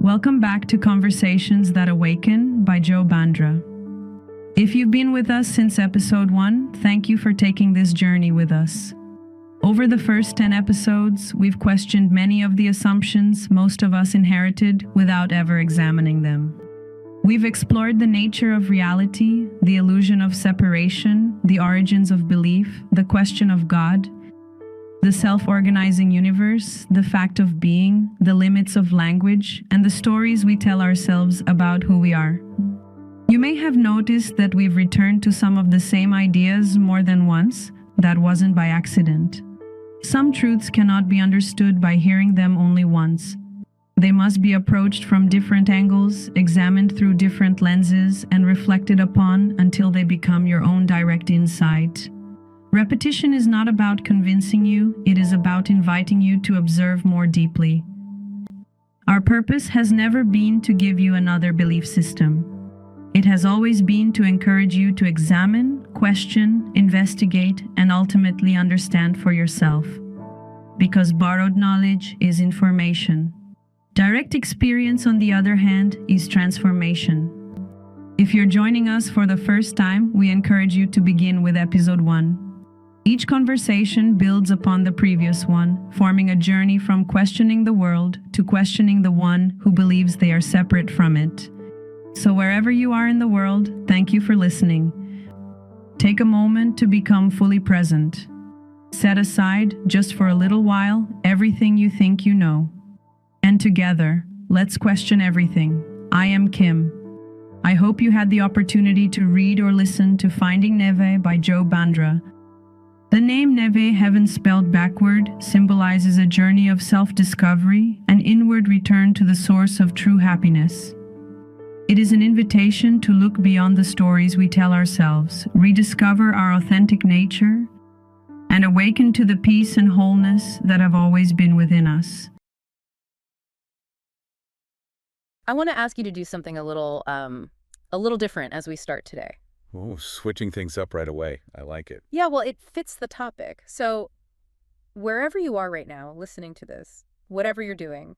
Welcome back to Conversations That Awaken by Joe Bandra. If you've been with us since episode 1, thank you for taking this journey with us. Over the first 10 episodes, we've questioned many of the assumptions most of us inherited without ever examining them. We've explored the nature of reality, the illusion of separation, the origins of belief, the question of God, the self-organizing universe, the fact of being, the limits of language, and the stories we tell ourselves about who we are. You may have noticed that we've returned to some of the same ideas more than once. That wasn't by accident. Some truths cannot be understood by hearing them only once. They must be approached from different angles, examined through different lenses, and reflected upon until they become your own direct insight. Repetition is not about convincing you, it is about inviting you to observe more deeply. Our purpose has never been to give you another belief system. It has always been to encourage you to examine, question, investigate, and ultimately understand for yourself. Because borrowed knowledge is information. Direct experience, on the other hand, is transformation. If you're joining us for the first time, we encourage you to begin with episode 1. Each conversation builds upon the previous one, forming a journey from questioning the world to questioning the one who believes they are separate from it. So wherever you are in the world, thank you for listening. Take a moment to become fully present. Set aside, just for a little while, everything you think you know. And together, let's question everything. I am Kim. I hope you had the opportunity to read or listen to Finding Neve by Joe Bandra. The name Neve, heaven spelled backward, symbolizes a journey of self-discovery, an inward return to the source of true happiness. It is an invitation to look beyond the stories we tell ourselves, rediscover our authentic nature, and awaken to the peace and wholeness that have always been within us. I want to ask you to do something a little different as we start today. Oh, switching things up right away. I like it. Yeah, well, it fits the topic. So wherever you are right now, listening to this, whatever you're doing,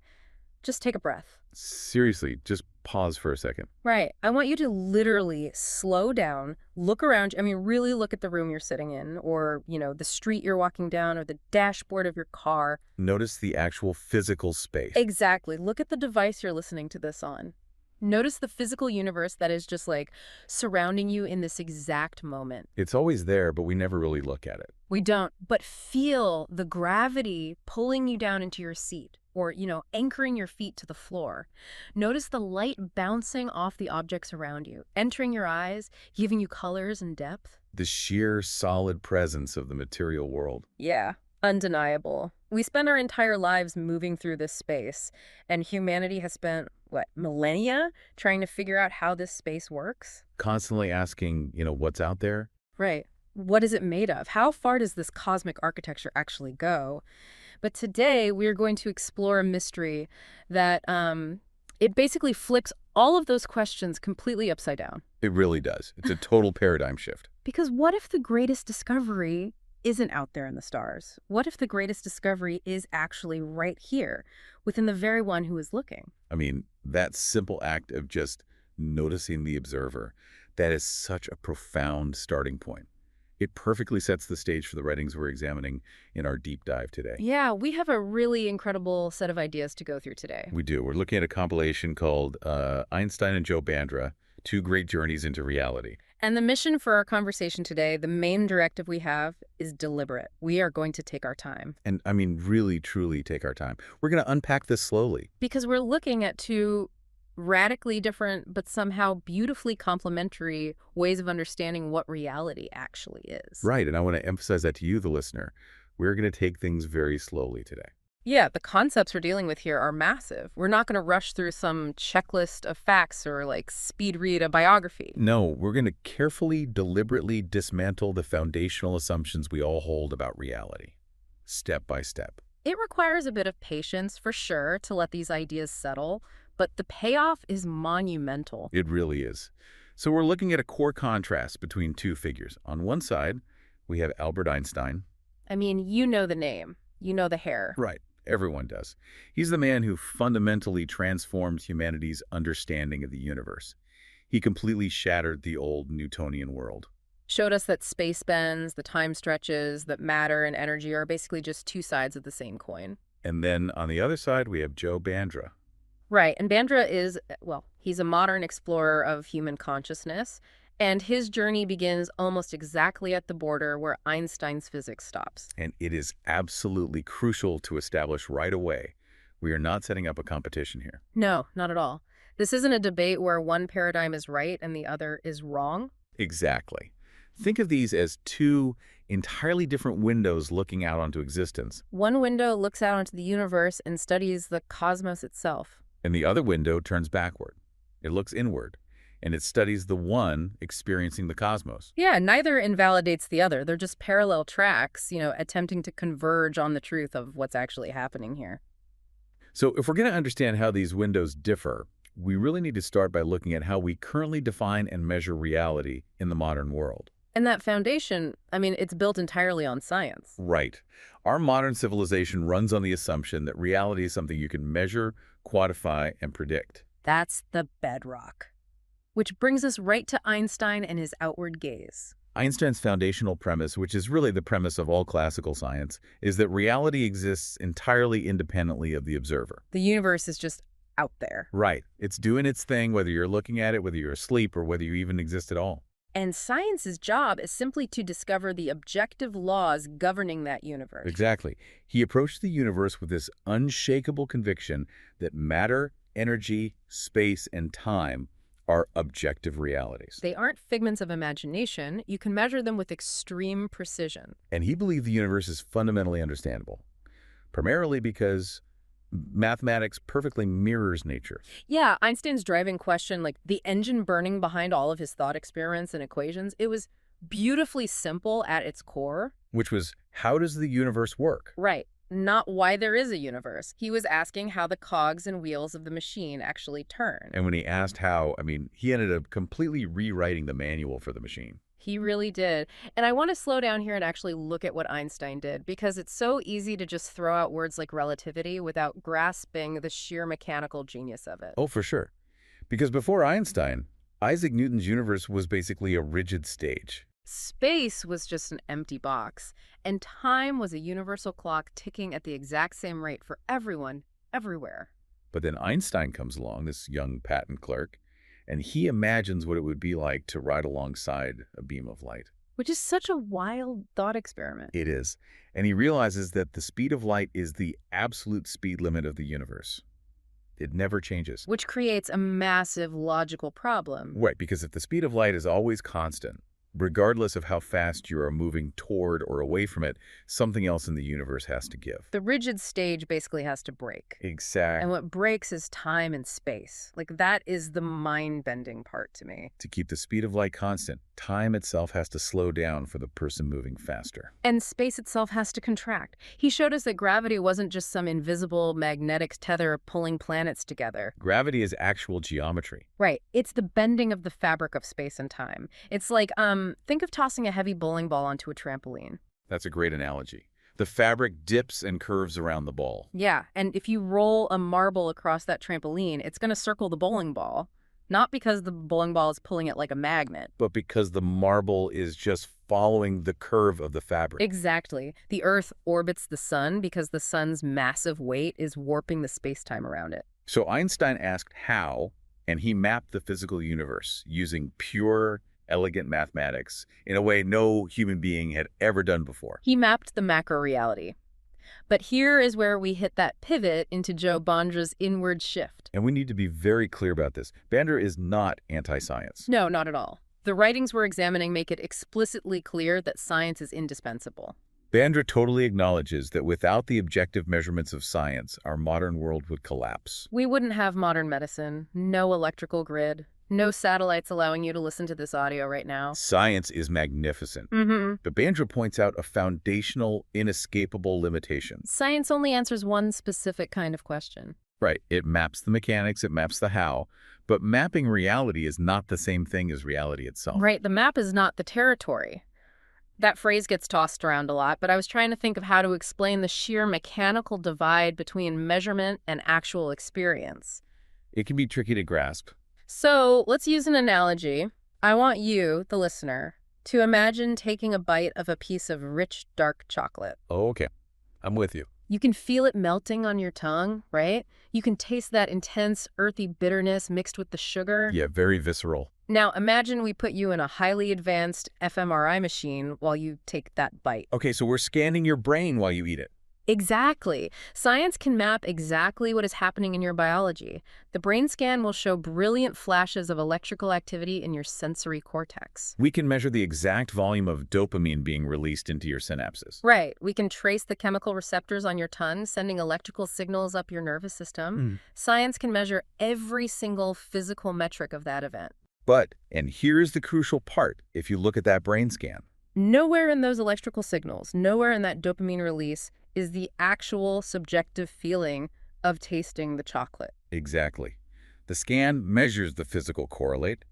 just take a breath. Seriously, just pause for a second. Right. I want you to literally slow down, look around. I mean, really look at the room you're sitting in, or, the street you're walking down, or the dashboard of your car. Notice the actual physical space. Exactly. Look at the device you're listening to this on. Notice the physical universe that is just surrounding you in this exact moment. It's always there, but we never really look at it. We don't, but feel the gravity pulling you down into your seat, or, anchoring your feet to the floor. Notice the light bouncing off the objects around you, entering your eyes, giving you colors and depth. The sheer solid presence of the material world. Yeah, undeniable. We spend our entire lives moving through this space, and humanity has spent, millennia trying to figure out how this space works? Constantly asking, what's out there? Right. What is it made of? How far does this cosmic architecture actually go? But today, we're going to explore a mystery that it basically flips all of those questions completely upside down. It really does. It's a total paradigm shift. Because what if the greatest discovery isn't out there in the stars? What if the greatest discovery is actually right here, within the very one who is looking? I mean, that simple act of just noticing the observer, that is such a profound starting point. It perfectly sets the stage for the writings we're examining in our deep dive today. Yeah, we have a really incredible set of ideas to go through today. We do. We're looking at a compilation called Einstein and Joe Bandra, Two Great Journeys into Reality. And the mission for our conversation today, the main directive we have, is deliberate. We are going to take our time. And I mean, really, truly take our time. We're going to unpack this slowly. Because we're looking at two radically different, but somehow beautifully complementary ways of understanding what reality actually is. Right, and I want to emphasize that to you, the listener. We're going to take things very slowly today. Yeah, the concepts we're dealing with here are massive. We're not going to rush through some checklist of facts or speed read a biography. No, we're going to carefully, deliberately dismantle the foundational assumptions we all hold about reality, step by step. It requires a bit of patience, for sure, to let these ideas settle, but the payoff is monumental. It really is. So we're looking at a core contrast between two figures. On one side, we have Albert Einstein. I mean, you know the name. You know the hair. Right. Everyone does. He's the man who fundamentally transformed humanity's understanding of the universe. He completely shattered the old Newtonian world. Showed us that space bends, the time stretches, that matter and energy are basically just two sides of the same coin. And then on the other side, we have Joe Bandra. Right, and Bandra is, well, he's a modern explorer of human consciousness, and his journey begins almost exactly at the border where Einstein's physics stops. And it is absolutely crucial to establish right away, we are not setting up a competition here. No, not at all. This isn't a debate where one paradigm is right and the other is wrong. Exactly. Think of these as two entirely different windows looking out onto existence. One window looks out onto the universe and studies the cosmos itself. And the other window turns backward. It looks inward, and it studies the one experiencing the cosmos. Yeah, neither invalidates the other. They're just parallel tracks, attempting to converge on the truth of what's actually happening here. So if we're going to understand how these windows differ, we really need to start by looking at how we currently define and measure reality in the modern world. And that foundation, it's built entirely on science. Right. Our modern civilization runs on the assumption that reality is something you can measure, quantify, and predict. That's the bedrock. Which brings us right to Einstein and his outward gaze. Einstein's foundational premise, which is really the premise of all classical science, is that reality exists entirely independently of the observer. The universe is just out there. Right. It's doing its thing, whether you're looking at it, whether you're asleep, or whether you even exist at all. And science's job is simply to discover the objective laws governing that universe. Exactly. He approached the universe with this unshakable conviction that matter, energy, space, and time are objective realities. They aren't figments of imagination. You can measure them with extreme precision. And he believed the universe is fundamentally understandable, primarily because mathematics perfectly mirrors nature. Yeah, Einstein's driving question, like the engine burning behind all of his thought experiments and equations, it was beautifully simple at its core. Which was, how does the universe work? Right. Not why there is a universe. He was asking how the cogs and wheels of the machine actually turn. And when he asked how, he ended up completely rewriting the manual for the machine. He really did. And I want to slow down here and actually look at what Einstein did, because it's so easy to just throw out words like relativity without grasping the sheer mechanical genius of it. Oh, for sure. Because before Einstein, Isaac Newton's universe was basically a rigid stage. Space was just an empty box, and time was a universal clock ticking at the exact same rate for everyone, everywhere. But then Einstein comes along, this young patent clerk, and he imagines what it would be like to ride alongside a beam of light. Which is such a wild thought experiment. It is. And he realizes that the speed of light is the absolute speed limit of the universe. It never changes. Which creates a massive logical problem. Right, because if the speed of light is always constant, regardless of how fast you are moving toward or away from it, something else in the universe has to give. The rigid stage basically has to break. Exactly. And what breaks is time and space. Like, that is the mind-bending part to me. To keep the speed of light constant, time itself has to slow down for the person moving faster. And space itself has to contract. He showed us that gravity wasn't just some invisible magnetic tether pulling planets together. Gravity is actual geometry. Right. It's the bending of the fabric of space and time. It's like, think of tossing a heavy bowling ball onto a trampoline. That's a great analogy. The fabric dips and curves around the ball. Yeah, and if you roll a marble across that trampoline, it's going to circle the bowling ball. Not because the bowling ball is pulling it like a magnet. But because the marble is just following the curve of the fabric. Exactly. The Earth orbits the sun because the sun's massive weight is warping the space-time around it. So Einstein asked how, and he mapped the physical universe using pure, elegant mathematics in a way no human being had ever done before. He mapped the macro reality. But here is where we hit that pivot into Joe Bandra's inward shift. And we need to be very clear about this. Bandra is not anti-science. No, not at all. The writings we're examining make it explicitly clear that science is indispensable. Bandra totally acknowledges that without the objective measurements of science, our modern world would collapse. We wouldn't have modern medicine, no electrical grid, no satellites allowing you to listen to this audio right now. Science is magnificent. But Bandra points out a foundational, inescapable limitation. Science only answers one specific kind of question. Right. It maps the mechanics, it maps the how, but mapping reality is not the same thing as reality itself. Right. The map is not the territory. That phrase gets tossed around a lot, but I was trying to think of how to explain the sheer mechanical divide between measurement and actual experience. It can be tricky to grasp. So let's use an analogy. I want you, the listener, to imagine taking a bite of a piece of rich, dark chocolate. Oh, okay. I'm with you. You can feel it melting on your tongue, right? You can taste that intense, earthy bitterness mixed with the sugar. Yeah, very visceral. Now, imagine we put you in a highly advanced fMRI machine while you take that bite. Okay, so we're scanning your brain while you eat it. Exactly. Science can map exactly what is happening in your biology. The brain scan will show brilliant flashes of electrical activity in your sensory cortex. We can measure the exact volume of dopamine being released into your synapses. Right. We can trace the chemical receptors on your tongue, sending electrical signals up your nervous system. Science can measure every single physical metric of that event. But, and here's the crucial part, if you look at that brain scan. Nowhere in those electrical signals, nowhere in that dopamine release is the actual subjective feeling of tasting the chocolate. Exactly. The scan measures the physical correlate,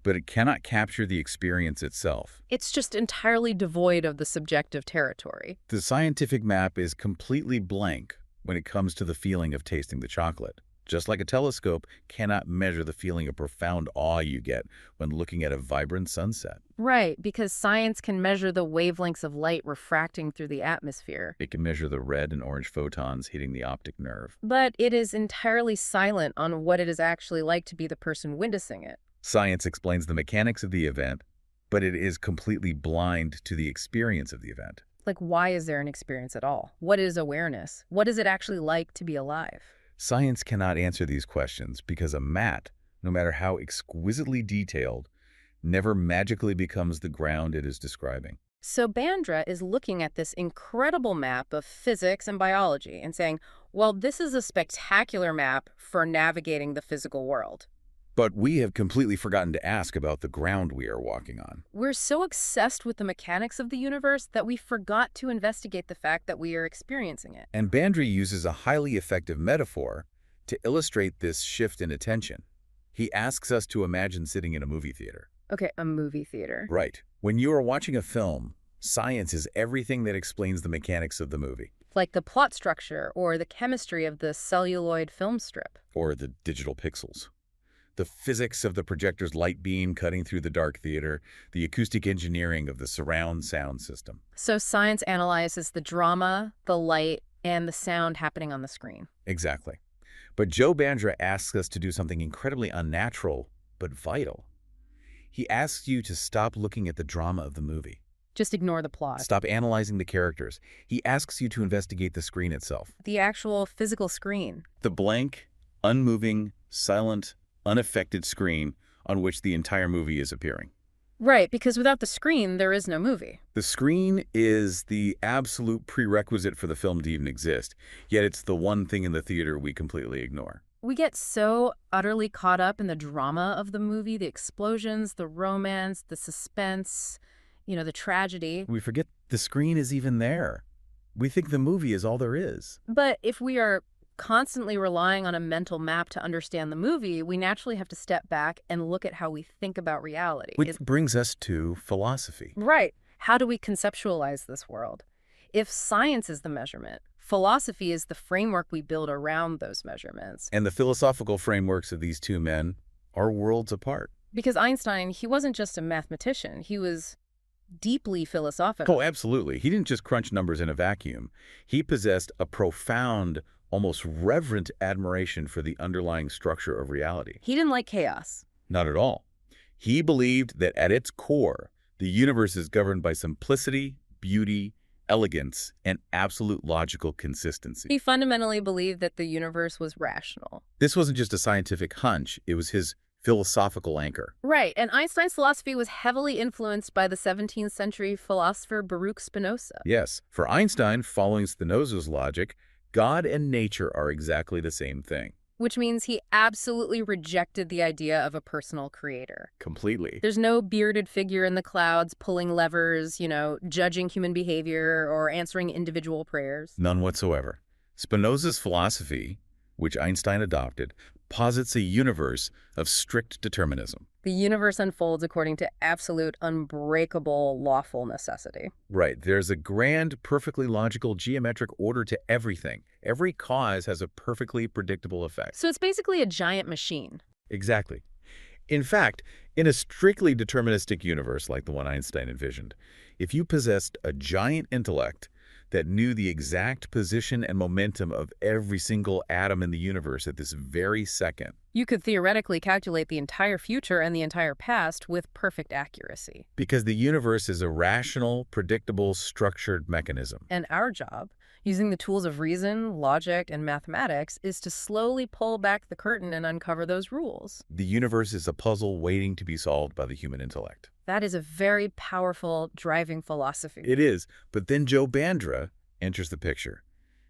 but it cannot capture the experience itself. It's just entirely devoid of the subjective territory. The scientific map is completely blank when it comes to the feeling of tasting the chocolate. Just like a telescope cannot measure the feeling of profound awe you get when looking at a vibrant sunset. Right, because science can measure the wavelengths of light refracting through the atmosphere. It can measure the red and orange photons hitting the optic nerve. But it is entirely silent on what it is actually like to be the person witnessing it. Science explains the mechanics of the event, but it is completely blind to the experience of the event. Like, why is there an experience at all? What is awareness? What is it actually like to be alive? Science cannot answer these questions because a mat, no matter how exquisitely detailed, never magically becomes the ground it is describing. So Bandra is looking at this incredible map of physics and biology and saying, well, this is a spectacular map for navigating the physical world. But we have completely forgotten to ask about the ground we are walking on. We're so obsessed with the mechanics of the universe that we forgot to investigate the fact that we are experiencing it. And Bandra uses a highly effective metaphor to illustrate this shift in attention. He asks us to imagine sitting in a movie theater. Okay, a movie theater. Right. When you are watching a film, science is everything that explains the mechanics of the movie. Like the plot structure or the chemistry of the celluloid film strip. Or the digital pixels. The physics of the projector's light beam cutting through the dark theater, the acoustic engineering of the surround sound system. So science analyzes the drama, the light, and the sound happening on the screen. Exactly. But Joe Bandra asks us to do something incredibly unnatural, but vital. He asks you to stop looking at the drama of the movie. Just ignore the plot. Stop analyzing the characters. He asks you to investigate the screen itself. The actual physical screen. The blank, unmoving, silent, unaffected screen on which the entire movie is appearing. Right, because without the screen, there is no movie. The screen is the absolute prerequisite for the film to even exist, yet it's the one thing in the theater we completely ignore. We get so utterly caught up in the drama of the movie, the explosions, the romance, the suspense, the tragedy. We forget the screen is even there. We think the movie is all there is. But if we are constantly relying on a mental map to understand the movie, we naturally have to step back and look at how we think about reality. Which brings us to philosophy. Right. How do we conceptualize this world? If science is the measurement, philosophy is the framework we build around those measurements. And the philosophical frameworks of these two men are worlds apart. Because Einstein, he wasn't just a mathematician. He was deeply philosophical. Oh, absolutely. He didn't just crunch numbers in a vacuum. He possessed a profound, almost reverent admiration for the underlying structure of reality. He didn't like chaos. Not at all. He believed that at its core, the universe is governed by simplicity, beauty, elegance, and absolute logical consistency. He fundamentally believed that the universe was rational. This wasn't just a scientific hunch. It was his philosophical anchor. Right, and Einstein's philosophy was heavily influenced by the 17th century philosopher Baruch Spinoza. Yes, for Einstein, following Spinoza's logic, God and nature are exactly the same thing. Which means he absolutely rejected the idea of a personal creator. Completely. There's no bearded figure in the clouds pulling levers, judging human behavior or answering individual prayers. None whatsoever. Spinoza's philosophy, which Einstein adopted, posits a universe of strict determinism. The universe unfolds according to absolute, unbreakable, lawful necessity. Right. There's a grand, perfectly logical geometric order to everything. Every cause has a perfectly predictable effect. So it's basically a giant machine. Exactly. In fact, in a strictly deterministic universe like the one Einstein envisioned, if you possessed a giant intellect that knew the exact position and momentum of every single atom in the universe at this very second, You could theoretically calculate the entire future and the entire past with perfect accuracy. because the universe is a rational, predictable, structured mechanism. And our job, using the tools of reason, logic, and mathematics, is to slowly pull back the curtain and uncover those rules. The universe is a puzzle waiting to be solved by the human intellect. That is a very powerful driving philosophy. It is, but then Joe Bandra enters the picture,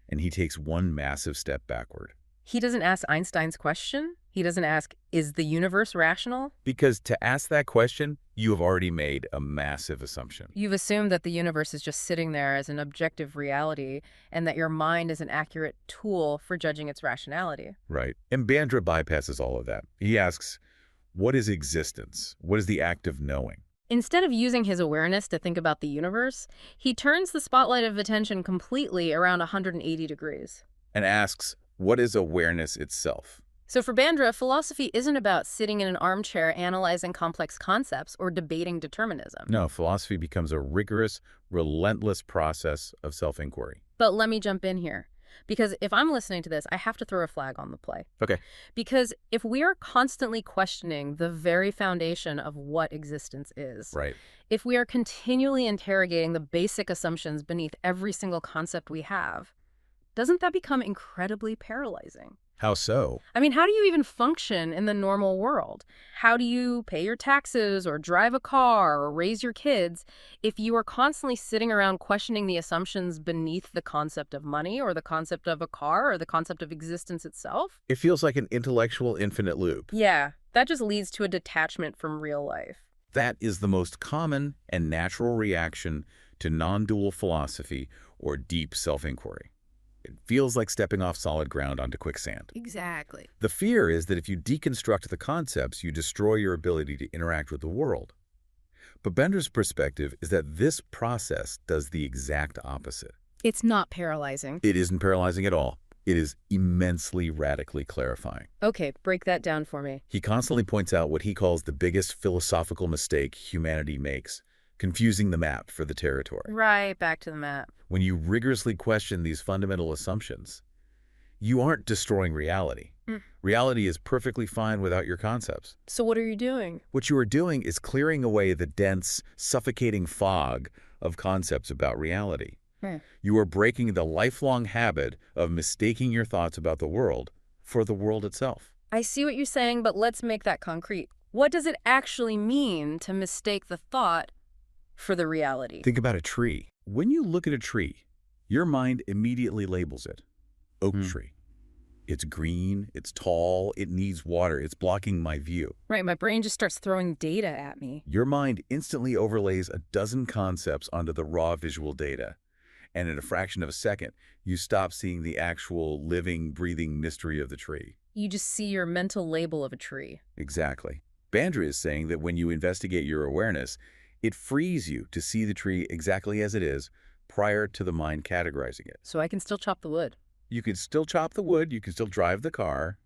and he takes one massive step backward. He doesn't ask Einstein's question. He doesn't ask, is the universe rational? Because to ask that question, you have already made a massive assumption. You've assumed that the universe is just sitting there as an objective reality and that your mind is an accurate tool for judging its rationality. Right. And Bandra bypasses all of that. He asks, what is existence? What is the act of knowing? Instead of using his awareness to think about the universe, he turns the spotlight of attention completely around 180 degrees. And asks, what is awareness itself? So for Bandra, philosophy isn't about sitting in an armchair analyzing complex concepts or debating determinism. No, philosophy becomes a rigorous, relentless process of self-inquiry. But let me jump in here, because if I'm listening to this, I have to throw a flag on the play. Okay. Because if we are constantly questioning the very foundation of what existence is, Right. if we are continually interrogating the basic assumptions beneath every single concept we have, doesn't that become incredibly paralyzing? How so? I mean, how do you even function in the normal world? How do you pay your taxes or drive a car or raise your kids if you are constantly sitting around questioning the assumptions beneath the concept of money or the concept of a car or the concept of existence itself? It feels like an intellectual infinite loop. Yeah, that just leads to a detachment from real life. That is the most common and natural reaction to non-dual philosophy or deep self-inquiry. It feels like stepping off solid ground onto quicksand. Exactly. The fear is that if you deconstruct the concepts, you destroy your ability to interact with the world. But Bender's perspective is that this process does the exact opposite. It's not paralyzing. It isn't paralyzing at all. It is immensely radically clarifying. Okay, break that down for me. He constantly points out what he calls the biggest philosophical mistake humanity makes, confusing the map for the territory. Right, back to the map. When you rigorously question these fundamental assumptions, you aren't destroying reality. Reality is perfectly fine without your concepts. So what are you doing? What you are doing is clearing away the dense, suffocating fog of concepts about reality. You are breaking the lifelong habit of mistaking your thoughts about the world for the world itself. I see what you're saying, but let's make that concrete. What does it actually mean to mistake the thought for the reality? Think about a tree. When you look at a tree, your mind immediately labels it. Oak tree. It's green, it's tall, it needs water, it's blocking my view. Right, my brain just starts throwing data at me. Your mind instantly overlays a dozen concepts onto the raw visual data. And in a fraction of a second, you stop seeing the actual living, breathing mystery of the tree. You just see your mental label of a tree. Exactly. Bandra is saying that when you investigate your awareness, it frees you to see the tree exactly as it is prior to the mind categorizing it. So I can still chop the wood. You can still chop the wood, you can still drive the car,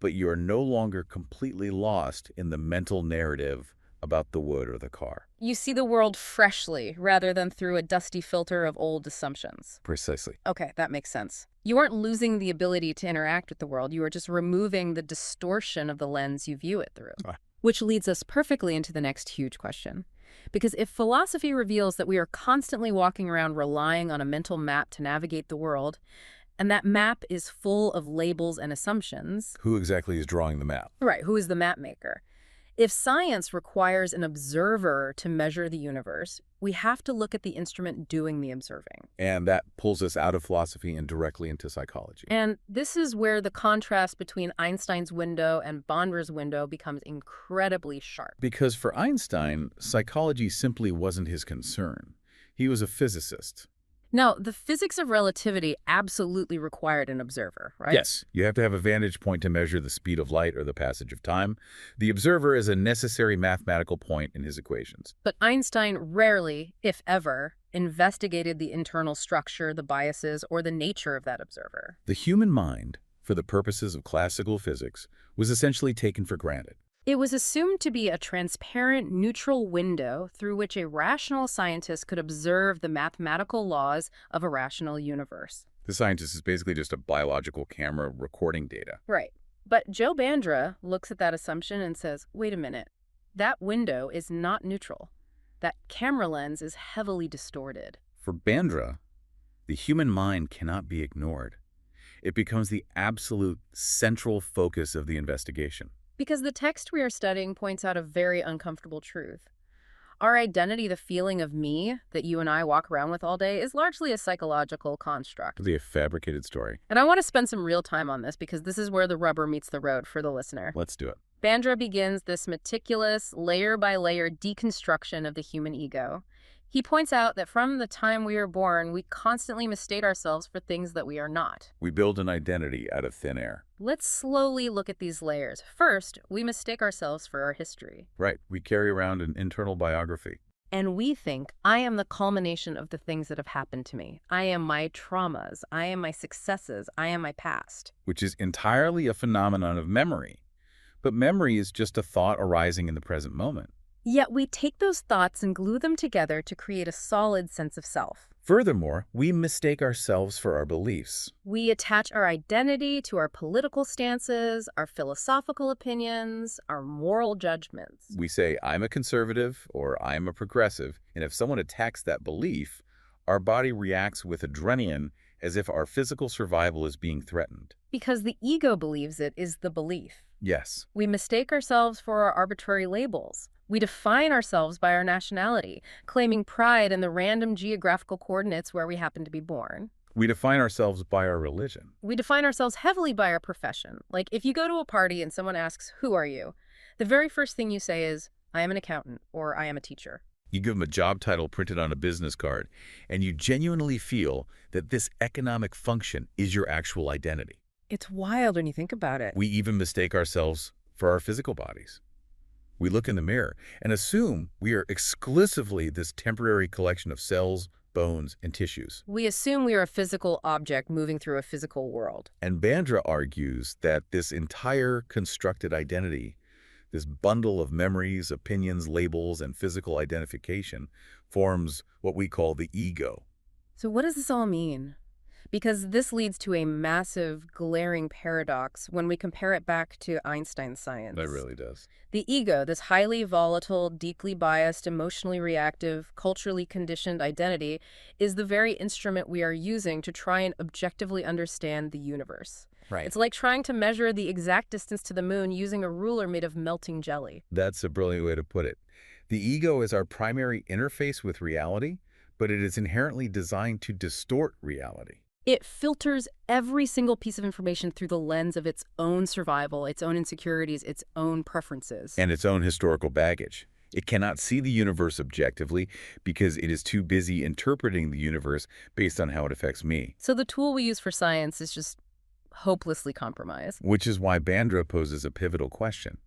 but you are no longer completely lost in the mental narrative about the wood or the car. You see the world freshly rather than through a dusty filter of old assumptions. Precisely. Okay, that makes sense. You aren't losing the ability to interact with the world. You are just removing the distortion of the lens you view it through. Which leads us perfectly into the next huge question. Because if philosophy reveals that we are constantly walking around relying on a mental map to navigate the world, and that map is full of labels and assumptions. Who exactly is drawing the map? Right, who is the map maker? If science requires an observer to measure the universe, we have to look at the instrument doing the observing. And that pulls us out of philosophy and directly into psychology. And this is where the contrast between Einstein's window and Bandra's window becomes incredibly sharp. Because for Einstein, psychology simply wasn't his concern. He was a physicist. Now, the physics of relativity absolutely required an observer, right? Yes, you have to have a vantage point to measure the speed of light or the passage of time. The observer is a necessary mathematical point in his equations. But Einstein rarely, if ever, investigated the internal structure, the biases, or the nature of that observer. The human mind, for the purposes of classical physics, was essentially taken for granted. It was assumed to be a transparent, neutral window through which a rational scientist could observe the mathematical laws of a rational universe. The scientist is basically just a biological camera recording data. Right. But Joe Bandra looks at that assumption and says, wait a minute, that window is not neutral. That camera lens is heavily distorted. For Bandra, the human mind cannot be ignored. It becomes the absolute central focus of the investigation. Because the text we are studying points out a very uncomfortable truth. Our identity, the feeling of me that you and I walk around with all day, is largely a psychological construct. Really a fabricated story. And I want to spend some real time on this because this is where the rubber meets the road for the listener. Let's do it. Bandra begins this meticulous, layer-by-layer deconstruction of the human ego. He points out that from the time we are born, we constantly mistake ourselves for things that we are not. We build an identity out of thin air. Let's slowly look at these layers. First, we mistake ourselves for our history. Right. We carry around an internal biography. And we think, I am the culmination of the things that have happened to me. I am my traumas. I am my successes. I am my past. Which is entirely a phenomenon of memory. But memory is just a thought arising in the present moment. Yet we take those thoughts and glue them together to create a solid sense of self. Furthermore, we mistake ourselves for our beliefs. We attach our identity to our political stances, our philosophical opinions, our moral judgments. We say, I'm a conservative or I'm a progressive, and if someone attacks that belief, our body reacts with adrenaline as if our physical survival is being threatened. Because the ego believes it is the belief. Yes. We mistake ourselves for our arbitrary labels. We define ourselves by our nationality, claiming pride in the random geographical coordinates where we happen to be born. We define ourselves by our religion. We define ourselves heavily by our profession. Like if you go to a party and someone asks, who are you? The very first thing you say is, I am an accountant or I am a teacher. You give them a job title printed on a business card, and you genuinely feel that this economic function is your actual identity. It's wild when you think about it. We even mistake ourselves for our physical bodies. We look in the mirror and assume we are exclusively this temporary collection of cells, bones, and tissues. We assume we are a physical object moving through a physical world. And Bandra argues that this entire constructed identity, this bundle of memories, opinions, labels, and physical identification, forms what we call the ego. So what does this all mean? Because this leads to a massive, glaring paradox when we compare it back to Einstein's science. That really does. The ego, this highly volatile, deeply biased, emotionally reactive, culturally conditioned identity, is the very instrument we are using to try and objectively understand the universe. Right. It's like trying to measure the exact distance to the moon using a ruler made of melting jelly. That's a brilliant way to put it. The ego is our primary interface with reality, but it is inherently designed to distort reality. It filters every single piece of information through the lens of its own survival, its own insecurities, its own preferences. And its own historical baggage. It cannot see the universe objectively because it is too busy interpreting the universe based on how it affects me. So the tool we use for science is just hopelessly compromised. Which is why Bandra poses a pivotal question.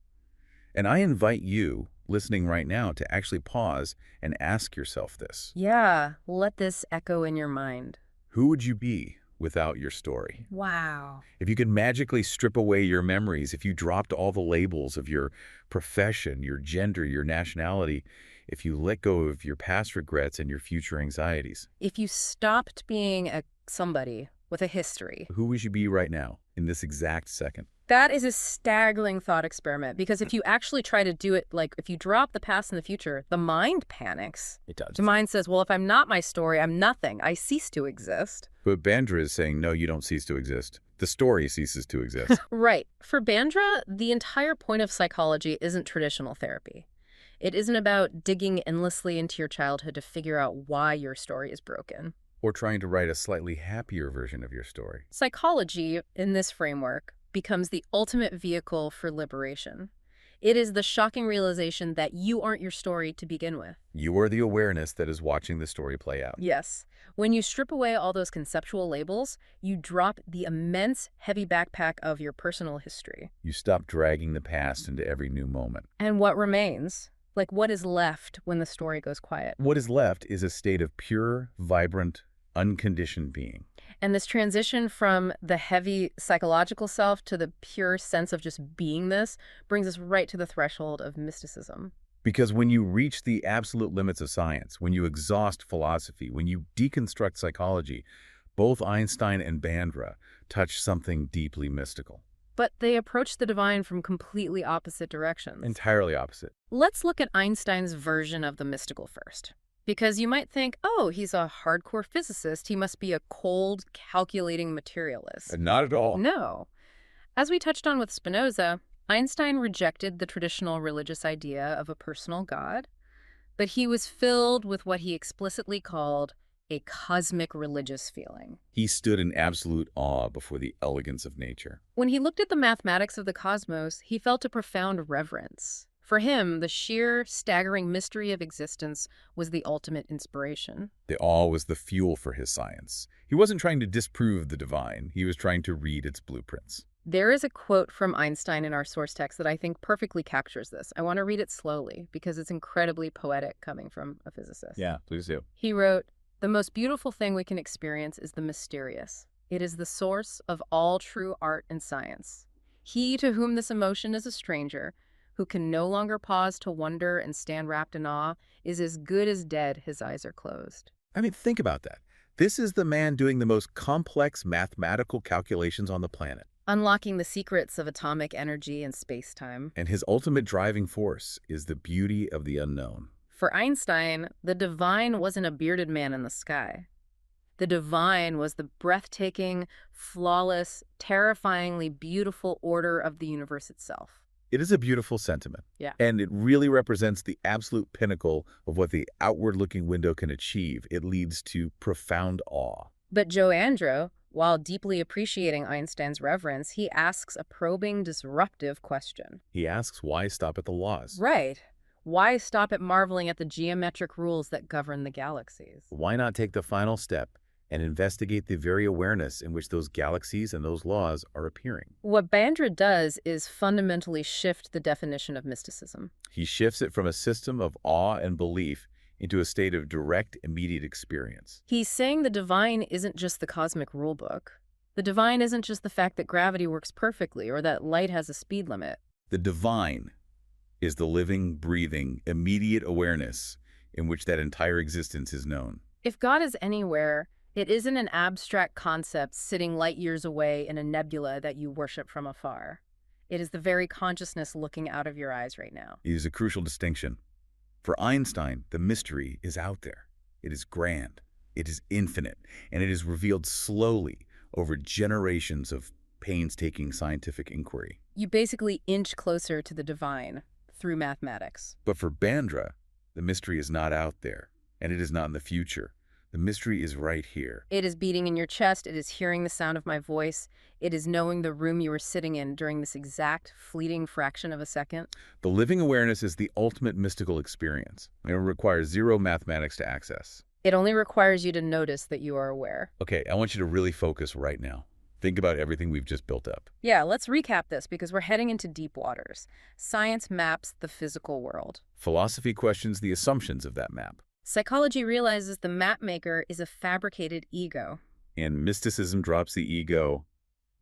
And I invite you, listening right now, to actually pause and ask yourself this. Yeah, let this echo in your mind. Who would you be without your story? Wow. If you could magically strip away your memories, if you dropped all the labels of your profession, your gender, your nationality, if you let go of your past regrets and your future anxieties. If you stopped being somebody with a history. Who would you be right now, in this exact second? That is a staggering thought experiment, because if you actually try to do it, like if you drop the past and the future, the mind panics. It does. The mind says, well, if I'm not my story, I'm nothing. I cease to exist. But Bandra is saying, no, you don't cease to exist. The story ceases to exist. Right. For Bandra, the entire point of psychology isn't traditional therapy. It isn't about digging endlessly into your childhood to figure out why your story is broken. Or trying to write a slightly happier version of your story. Psychology, in this framework, becomes the ultimate vehicle for liberation. It is the shocking realization that you aren't your story to begin with. You are the awareness that is watching the story play out. Yes. When you strip away all those conceptual labels, you drop the immense, heavy backpack of your personal history. You stop dragging the past into every new moment. And what remains? Like, what is left when the story goes quiet? What is left is a state of pure, vibrant, unconditioned being. And this transition from the heavy psychological self to the pure sense of just beingness brings us right to the threshold of mysticism. Because when you reach the absolute limits of science, when you exhaust philosophy, when you deconstruct psychology, both Einstein and Bandra touch something deeply mystical. But they approach the divine from completely opposite directions. Entirely opposite. Let's look at Einstein's version of the mystical first. Because you might think, oh, he's a hardcore physicist. He must be a cold, calculating materialist. Not at all. No. As we touched on with Spinoza, Einstein rejected the traditional religious idea of a personal God, but he was filled with what he explicitly called a cosmic religious feeling. He stood in absolute awe before the elegance of nature. When he looked at the mathematics of the cosmos, he felt a profound reverence. For him, the sheer, staggering mystery of existence was the ultimate inspiration. The awe was the fuel for his science. He wasn't trying to disprove the divine. He was trying to read its blueprints. There is a quote from Einstein in our source text that I think perfectly captures this. I want to read it slowly because it's incredibly poetic coming from a physicist. Yeah, please do. He wrote, "The most beautiful thing we can experience is the mysterious. It is the source of all true art and science. He to whom this emotion is a stranger, who can no longer pause to wonder and stand wrapped in awe, is as good as dead his eyes are closed." I mean, think about that. This is the man doing the most complex mathematical calculations on the planet. Unlocking the secrets of atomic energy and space-time. And his ultimate driving force is the beauty of the unknown. For Einstein, the divine wasn't a bearded man in the sky. The divine was the breathtaking, flawless, terrifyingly beautiful order of the universe itself. It is a beautiful sentiment. Yeah. And it really represents the absolute pinnacle of what the outward-looking window can achieve. It leads to profound awe. But Joe Andrew, while deeply appreciating Einstein's reverence, he asks a probing, disruptive question. He asks, why stop at the laws? Right. Why stop at marveling at the geometric rules that govern the galaxies? Why not take the final step and investigate the very awareness in which those galaxies and those laws are appearing? What Bandra does is fundamentally shift the definition of mysticism. He shifts it from a system of awe and belief into a state of direct, immediate experience. He's saying the divine isn't just the cosmic rulebook. The divine isn't just the fact that gravity works perfectly or that light has a speed limit. The divine is the living, breathing, immediate awareness in which that entire existence is known. If God is anywhere, it isn't an abstract concept sitting light years away in a nebula that you worship from afar. It is the very consciousness looking out of your eyes right now. It is a crucial distinction. For Einstein, the mystery is out there. It is grand, it is infinite, and it is revealed slowly over generations of painstaking scientific inquiry. You basically inch closer to the divine through mathematics. But for Bandra, the mystery is not out there, and it is not in the future. The mystery is right here. It is beating in your chest. It is hearing the sound of my voice. It is knowing the room you were sitting in during this exact fleeting fraction of a second. The living awareness is the ultimate mystical experience. It requires zero mathematics to access. It only requires you to notice that you are aware. Okay, I want you to really focus right now. Think about everything we've just built up. Yeah, let's recap this because we're heading into deep waters. Science maps the physical world. Philosophy questions the assumptions of that map. Psychology realizes the map maker is a fabricated ego. And mysticism drops the ego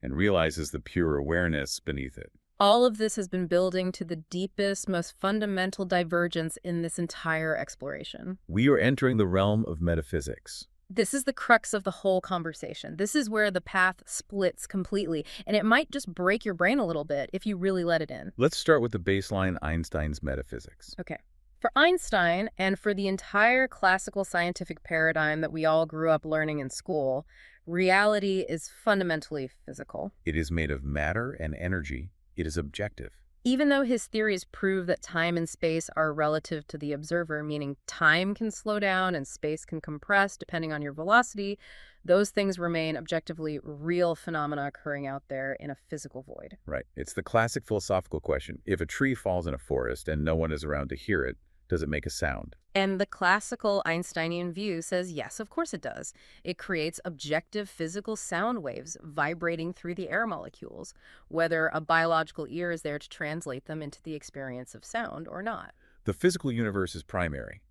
and realizes the pure awareness beneath it. All of this has been building to the deepest, most fundamental divergence in this entire exploration. We are entering the realm of metaphysics. This is the crux of the whole conversation. This is where the path splits completely, and it might just break your brain a little bit if you really let it in. Let's start with the baseline Einstein's metaphysics. Okay. For Einstein, and for the entire classical scientific paradigm that we all grew up learning in school, reality is fundamentally physical. It is made of matter and energy. It is objective. Even though his theories prove that time and space are relative to the observer, meaning time can slow down and space can compress depending on your velocity, those things remain objectively real phenomena occurring out there in a physical void. Right. It's the classic philosophical question. If a tree falls in a forest and no one is around to hear it, does it make a sound? And the classical Einsteinian view says yes, of course it does. It creates objective physical sound waves vibrating through the air molecules, whether a biological ear is there to translate them into the experience of sound or not. The physical universe is primary.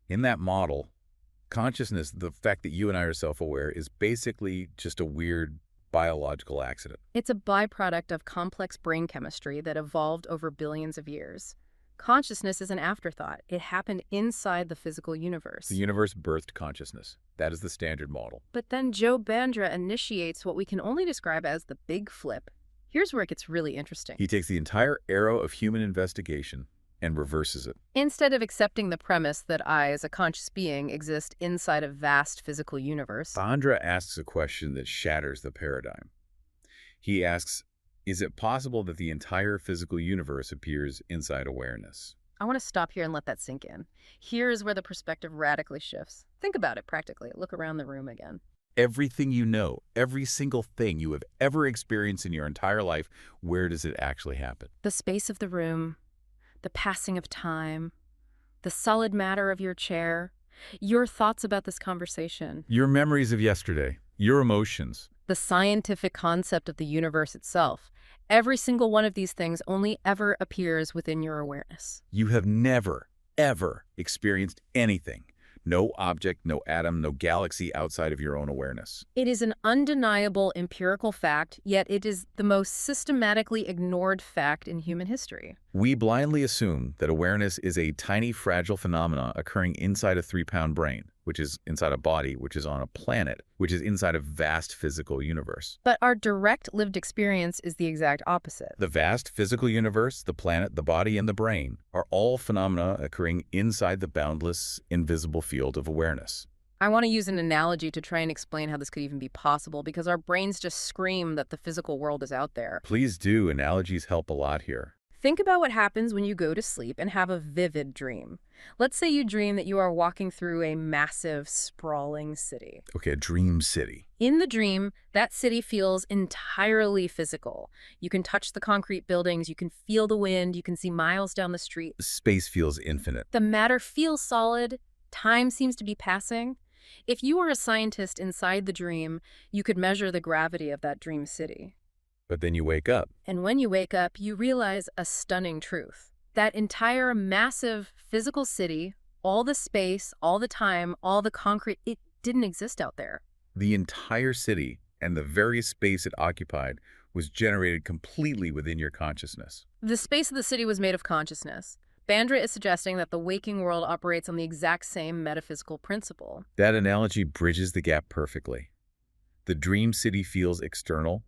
In that model, consciousness, the fact that you and I are self-aware, is basically just a weird biological accident. It's a byproduct of complex brain chemistry that evolved over billions of years. Consciousness is an afterthought. It happened inside the physical universe. The universe birthed consciousness. That is the standard model. But then Joe Bandra initiates what we can only describe as the big flip. Here's where it gets really interesting. He takes the entire arrow of human investigation and reverses it. Instead of accepting the premise that I, as a conscious being, exist inside a vast physical universe, Bandra asks a question that shatters the paradigm. He asks, is it possible that the entire physical universe appears inside awareness? I want to stop here and let that sink in. Here's where the perspective radically shifts. Think about it practically. Look around the room again. Everything you know, every single thing you have ever experienced in your entire life, where does it actually happen? The space of the room, the passing of time, the solid matter of your chair, your thoughts about this conversation, Your memories of yesterday, your emotions. the scientific concept of the universe itself. Every single one of these things only ever appears within your awareness. You have never, ever experienced anything. No object, no atom, no galaxy outside of your own awareness. It is an undeniable empirical fact, yet it is the most systematically ignored fact in human history. We blindly assume that awareness is a tiny, fragile phenomena occurring inside a 3-pound brain, which is inside a body, which is on a planet, which is inside a vast physical universe. But our direct lived experience is the exact opposite. The vast physical universe, the planet, the body, and the brain are all phenomena occurring inside the boundless, invisible field of awareness. I want to use an analogy to try and explain how this could even be possible, because our brains just scream that the physical world is out there. Please do. Analogies help a lot here. Think about what happens when you go to sleep and have a vivid dream. Let's say you dream that you are walking through a massive, sprawling city. Okay, a dream city. In the dream, that city feels entirely physical. You can touch the concrete buildings, you can feel the wind, you can see miles down the street. Space feels infinite. The matter feels solid, time seems to be passing. If you were a scientist inside the dream, you could measure the gravity of that dream city. But then you wake up. And when you wake up, you realize a stunning truth. That entire massive physical city, all the space, all the time, all the concrete, it didn't exist out there. The entire city and the very space it occupied was generated completely within your consciousness. The space of the city was made of consciousness. Bandra is suggesting that the waking world operates on the exact same metaphysical principle. That analogy bridges the gap perfectly. The dream city feels external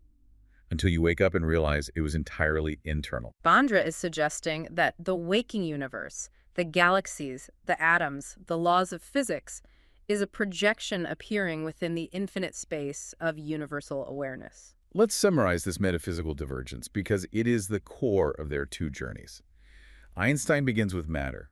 until you wake up and realize it was entirely internal. Bandra is suggesting that the waking universe, the galaxies, the atoms, the laws of physics, is a projection appearing within the infinite space of universal awareness. Let's summarize this metaphysical divergence because it is the core of their two journeys. Einstein begins with matter.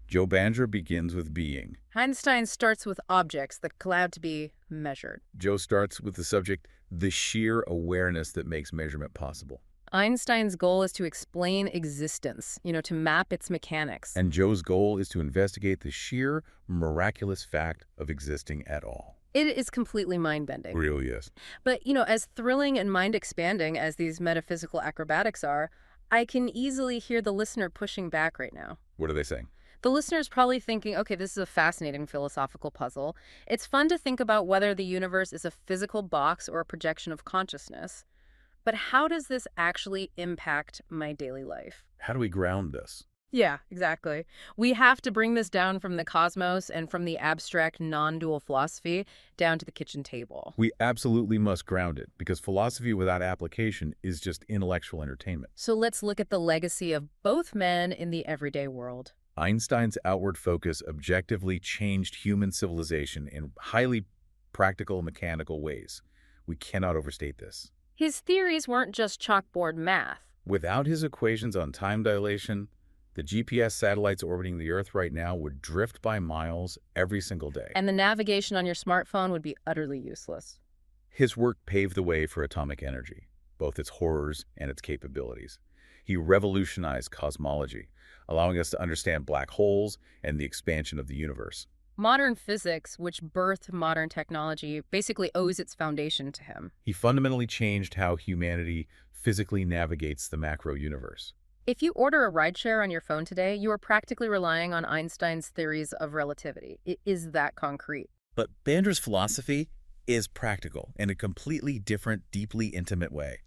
Joe Bandra begins with being. Einstein starts with objects that allowed to be measured. Joe starts with the subject, the sheer awareness that makes measurement possible. Einstein's goal is to explain existence, to map its mechanics. And Joe's goal is to investigate the sheer, miraculous fact of existing at all. It is completely mind-bending. Really is. But, as thrilling and mind-expanding as these metaphysical acrobatics are, I can easily hear the listener pushing back right now. What are they saying? The listener's probably thinking, okay, this is a fascinating philosophical puzzle. It's fun to think about whether the universe is a physical box or a projection of consciousness. But how does this actually impact my daily life? How do we ground this? Yeah, exactly. We have to bring this down from the cosmos and from the abstract non-dual philosophy down to the kitchen table. We absolutely must ground it because philosophy without application is just intellectual entertainment. So let's look at the legacy of both men in the everyday world. Einstein's outward focus objectively changed human civilization in highly practical, mechanical ways. We cannot overstate this. His theories weren't just chalkboard math. Without his equations on time dilation, the GPS satellites orbiting the Earth right now would drift by miles every single day. And the navigation on your smartphone would be utterly useless. His work paved the way for atomic energy, both its horrors and its capabilities. He revolutionized cosmology, allowing us to understand black holes and the expansion of the universe. Modern physics, which birthed modern technology, basically owes its foundation to him. He fundamentally changed how humanity physically navigates the macro universe. If you order a rideshare on your phone today, you are practically relying on Einstein's theories of relativity. It is that concrete. But Bandra's philosophy is practical in a completely different, deeply intimate way.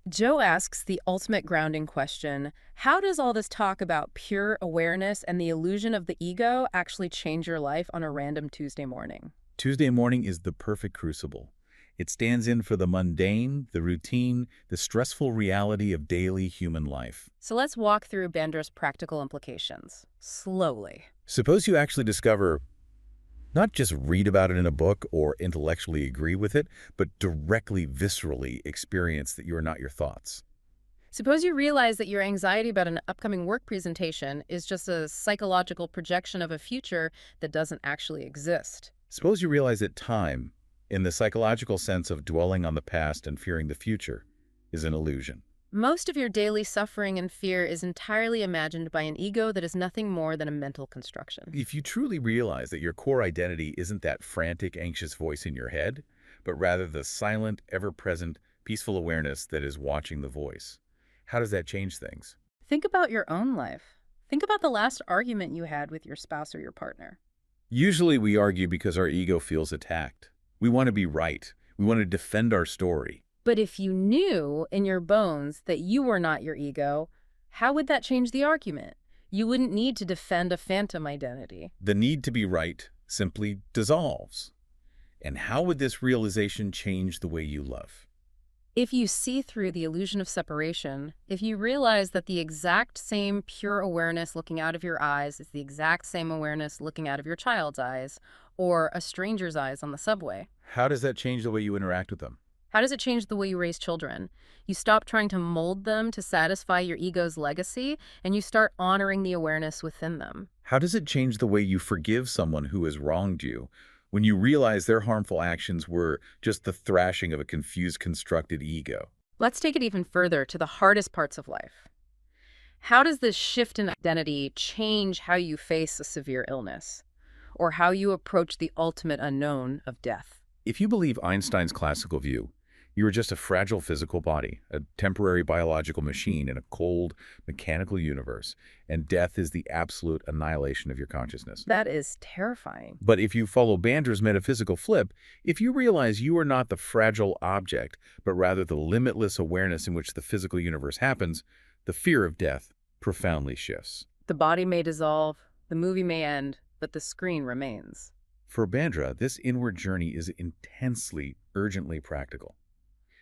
Joe asks the ultimate grounding question: how does all this talk about pure awareness and the illusion of the ego actually change your life on a random Tuesday morning? Tuesday morning is the perfect crucible. It stands in for the mundane, the routine, the stressful reality of daily human life. So let's walk through Bandra's practical implications, slowly. Suppose you actually discover, not just read about it in a book or intellectually agree with it, but directly, viscerally experience that you are not your thoughts. Suppose you realize that your anxiety about an upcoming work presentation is just a psychological projection of a future that doesn't actually exist. Suppose you realize that time, in the psychological sense of dwelling on the past and fearing the future, is an illusion. Most of your daily suffering and fear is entirely imagined by an ego that is nothing more than a mental construction. If you truly realize that your core identity isn't that frantic, anxious voice in your head, but rather the silent, ever-present, peaceful awareness that is watching the voice, how does that change things? Think about your own life. Think about the last argument you had with your spouse or your partner. Usually we argue because our ego feels attacked. We want to be right. We want to defend our story. But if you knew in your bones that you were not your ego, how would that change the argument? You wouldn't need to defend a phantom identity. The need to be right simply dissolves. And how would this realization change the way you love? If you see through the illusion of separation, if you realize that the exact same pure awareness looking out of your eyes is the exact same awareness looking out of your child's eyes, or a stranger's eyes on the subway. How does that change the way you interact with them? How does it change the way you raise children? You stop trying to mold them to satisfy your ego's legacy, and you start honoring the awareness within them. How does it change the way you forgive someone who has wronged you when you realize their harmful actions were just the thrashing of a confused, constructed ego? Let's take it even further to the hardest parts of life. How does this shift in identity change how you face a severe illness, or how you approach the ultimate unknown of death? If you believe Einstein's classical view, you are just a fragile physical body, a temporary biological machine in a cold, mechanical universe, and death is the absolute annihilation of your consciousness. That is terrifying. But if you follow Bandra's metaphysical flip, if you realize you are not the fragile object, but rather the limitless awareness in which the physical universe happens, the fear of death profoundly shifts. The body may dissolve, the movie may end, but the screen remains. For Bandra, this inward journey is intensely, urgently practical.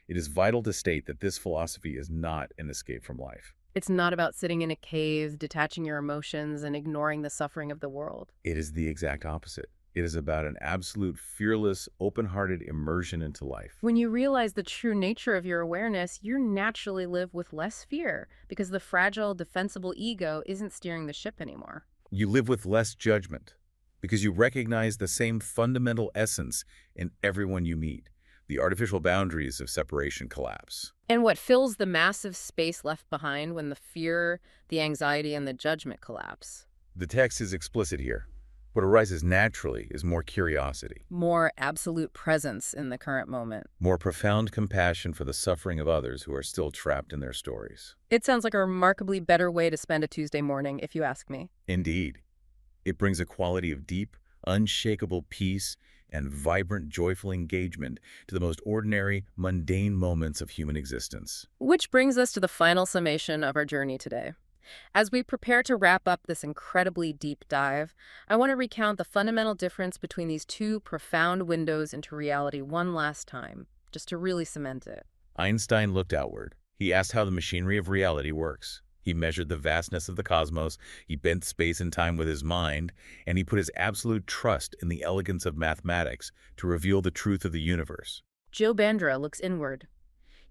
It is vital to state that this philosophy is not an escape from life. It's not about sitting in a cave, detaching your emotions, and ignoring the suffering of the world. It is the exact opposite. It is about an absolute, fearless, open-hearted immersion into life. When you realize the true nature of your awareness, you naturally live with less fear because the fragile, defensible ego isn't steering the ship anymore. You live with less judgment because you recognize the same fundamental essence in everyone you meet. The artificial boundaries of separation collapse. And what fills the massive space left behind when the fear, the anxiety, and the judgment collapse? The text is explicit here. What arises naturally is more curiosity, More absolute presence in the current moment. more profound compassion for the suffering of others who are still trapped in their stories. It sounds like a remarkably better way to spend a Tuesday morning, if you ask me. Indeed, it brings a quality of deep, unshakable peace and vibrant, joyful engagement to the most ordinary, mundane moments of human existence. Which brings us to the final summation of our journey today. As we prepare to wrap up this incredibly deep dive, I want to recount the fundamental difference between these two profound windows into reality one last time, just to really cement it. Einstein looked outward. He asked how the machinery of reality works. He measured the vastness of the cosmos, he bent space and time with his mind, and he put his absolute trust in the elegance of mathematics to reveal the truth of the universe. Joe Bandra looks inward.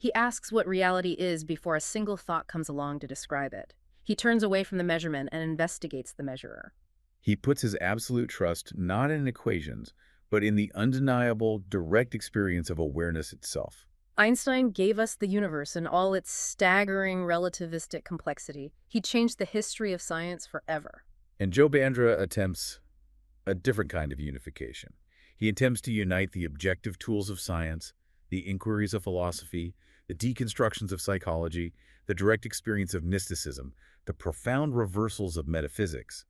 He asks what reality is before a single thought comes along to describe it. He turns away from the measurement and investigates the measurer. He puts his absolute trust not in equations, but in the undeniable, direct experience of awareness itself. Einstein gave us the universe in all its staggering relativistic complexity. He changed the history of science forever. And Joe Bandra attempts a different kind of unification. He attempts to unite the objective tools of science, the inquiries of philosophy, the deconstructions of psychology, the direct experience of mysticism, the profound reversals of metaphysics,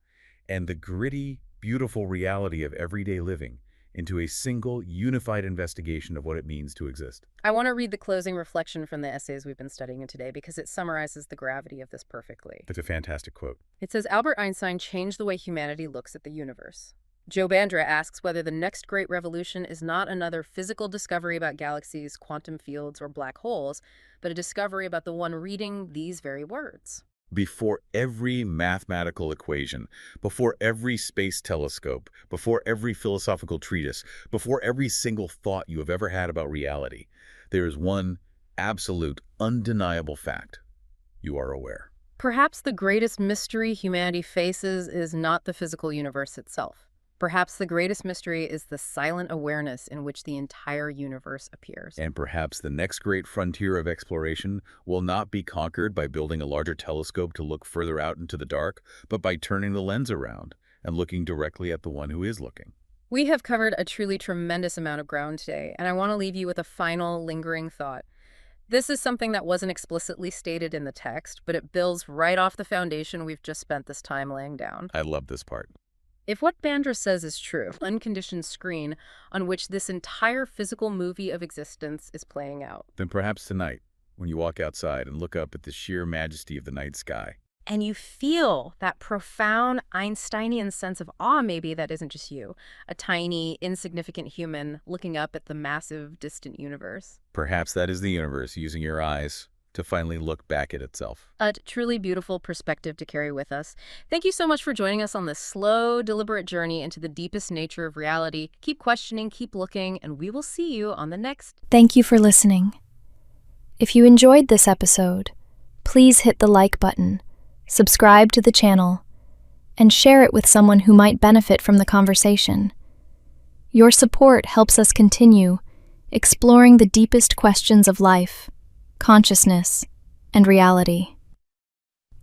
and the gritty, beautiful reality of everyday living into a single, unified investigation of what it means to exist. I want to read the closing reflection from the essays we've been studying today because it summarizes the gravity of this perfectly. It's a fantastic quote. It says, Albert Einstein changed the way humanity looks at the universe. Joe Bandra asks whether the next great revolution is not another physical discovery about galaxies, quantum fields, or black holes, but a discovery about the one reading these very words. Before every mathematical equation, before every space telescope, before every philosophical treatise, before every single thought you have ever had about reality, there is one absolute, undeniable fact. You are aware. Perhaps the greatest mystery humanity faces is not the physical universe itself. Perhaps the greatest mystery is the silent awareness in which the entire universe appears. And perhaps the next great frontier of exploration will not be conquered by building a larger telescope to look further out into the dark, but by turning the lens around and looking directly at the one who is looking. We have covered a truly tremendous amount of ground today, and I want to leave you with a final lingering thought. This is something that wasn't explicitly stated in the text, but it builds right off the foundation we've just spent this time laying down. I love this part. If what Bandra says is true, unconditioned screen on which this entire physical movie of existence is playing out. Then perhaps tonight, when you walk outside and look up at the sheer majesty of the night sky, And you feel that profound Einsteinian sense of awe, maybe that isn't just you, a tiny, insignificant human looking up at the massive, distant universe. perhaps that is the universe using your eyes to finally look back at itself. A truly beautiful perspective to carry with us. Thank you so much for joining us on this slow, deliberate journey into the deepest nature of reality. Keep questioning, keep looking, and we will see you on the next. Thank you for listening. If you enjoyed this episode, please hit the like button, subscribe to the channel, and share it with someone who might benefit from the conversation. Your support helps us continue exploring the deepest questions of life, consciousness, and reality.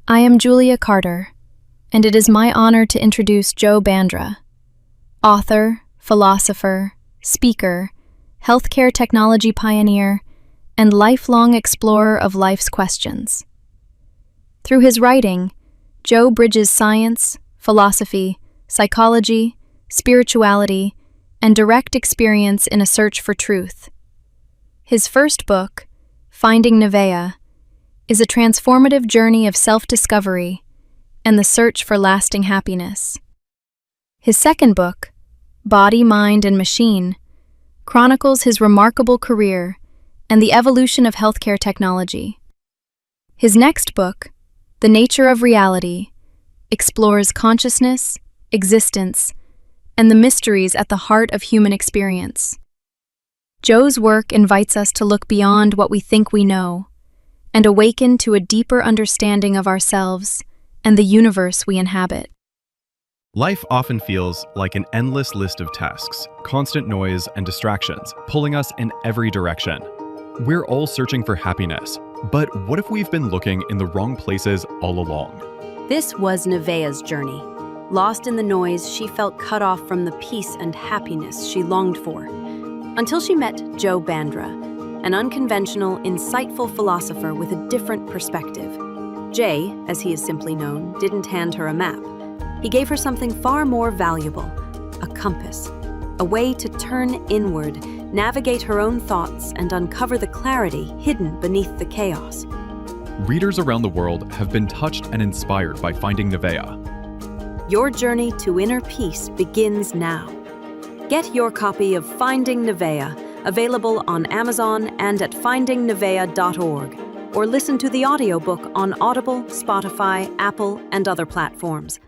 I am Julia Carter, and it is my honor to introduce Joe Bandra, author, philosopher, speaker, healthcare technology pioneer, and lifelong explorer of life's questions. Through his writing, Joe bridges science, philosophy, psychology, spirituality, and direct experience in a search for truth. His first book, Finding Nevaeh, is a transformative journey of self-discovery and the search for lasting happiness. His second book, Body, Mind, and Machine, chronicles his remarkable career and the evolution of healthcare technology. His next book, The Nature of Reality, explores consciousness, existence, and the mysteries at the heart of human experience. Joe's work invites us to look beyond what we think we know and awaken to a deeper understanding of ourselves and the universe we inhabit. Life often feels like an endless list of tasks, constant noise and distractions, pulling us in every direction. We're all searching for happiness, but what if we've been looking in the wrong places all along? This was Nevaeh's journey. Lost in the noise, she felt cut off from the peace and happiness she longed for, until she met Joe Bandra, an unconventional, insightful philosopher with a different perspective. Jay, as he is simply known, didn't hand her a map. He gave her something far more valuable, a compass, a way to turn inward, navigate her own thoughts, and uncover the clarity hidden beneath the chaos. Readers around the world have been touched and inspired by Finding Nevaeh. Your journey to inner peace begins now. Get your copy of Finding Nevaeh, available on Amazon and at findingnevaeh.org, or listen to the audiobook on Audible, Spotify, Apple, and other platforms.